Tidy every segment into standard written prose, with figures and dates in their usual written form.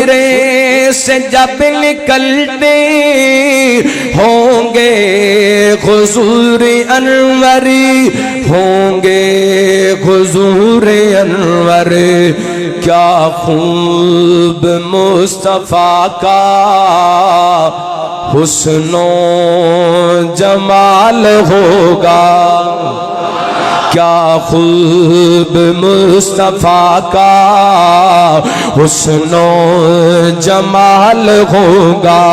حجرے سے جب نکلتے ہوں گے حضور انوری، ہوں گے حضور انور، کیا خوب مصطفیٰ کا حسن و جمال ہوگا، کیا خوب مصطفیٰ کا حسن و جمال ہوگا،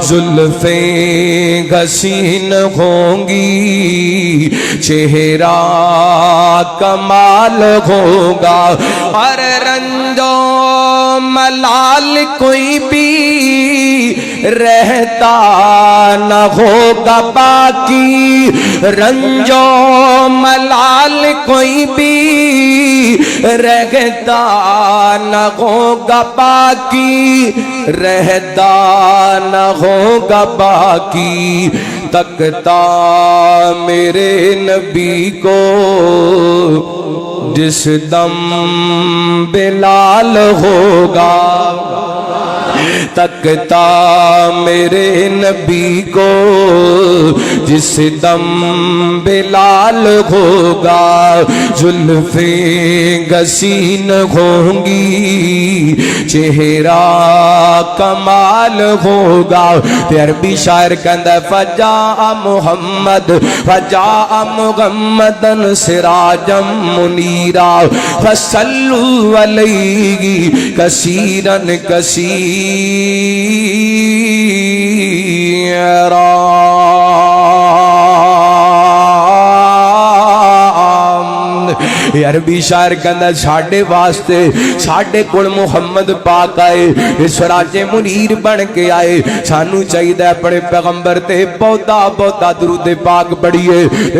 زلفیں حسین ہوں گی، چہرہ کمال ہوگا، اور رنج و ملال کوئی بھی رہتا نہ ہوگا باقی، رنج و ملال کوئی بھی رہتا نہ ہوگا باقی، رہتا نہ ہوگا باقی، تکتا میرے نبی کو جس دم بلال ہوگا، تکتا میرے نبی کو جس دم بلال ہوگا، زلفیں حسین ہوں گی، چہرہ کمال ہوگا۔ عربی شاعر کہندا ہے فجاء محمد فجاء محمدن سراجا منیرا فصلوا علیہ کثیرا کثیرا۔ عربی شاعر کہندا ساڈے واسطے ساڈے کول محمد پاک آئے، سراج منیر بن کے آئے، سانو چاہیے اپنے پیغمبر تے بہتا بہتا درود پاک پڑھیے۔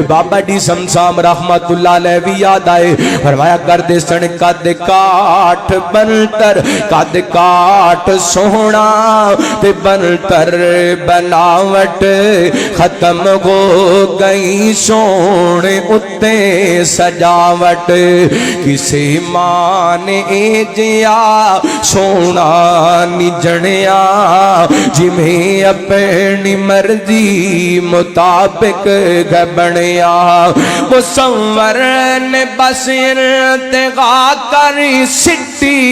بابا جی سمسام رحمت اللہ علیہ بھی یاد آئے، فرمایا کردے سن قد کاٹ بنتر، قد کاٹ سونا تے بنتر بناوٹ ختم ہو گئی، سونے اتے سجاوٹ، کسے ماں نے جیا سونا نجڑیا، جمیں اپنی مرضی مطابق گھبڑیا، مصور نے بس ارتقا کری سٹی،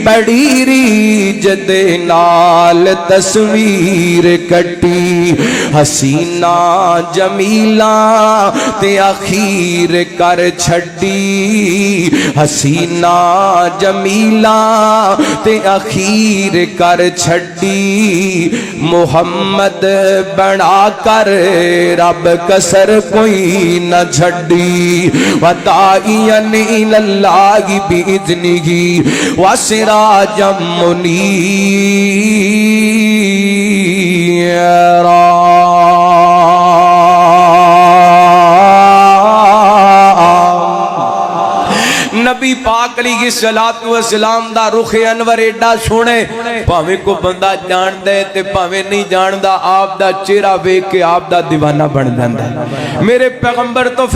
بڑی ریجد نال تصویر کٹی، حسینہ جمیلہ تے اخیر کر چھڑی، حسینہ جمیلہ تے اخیر کر چھڑی، محمد بنا کر رب کسر کوئی نہ چھڑی، وداعیاً الاللہ بِإِذْنِهِ وَسِرَاجًا مُنِيرًا۔ نبی پاک علیہ السلام دا رخ انور ایڈا سونے، پاویں کو بندہ جان دے تے پاویں نہیں جان دا، آپ دا چہرہ ویکھ کے آپ دا دیوانہ بن جاندا۔ میرے پیغمبر تو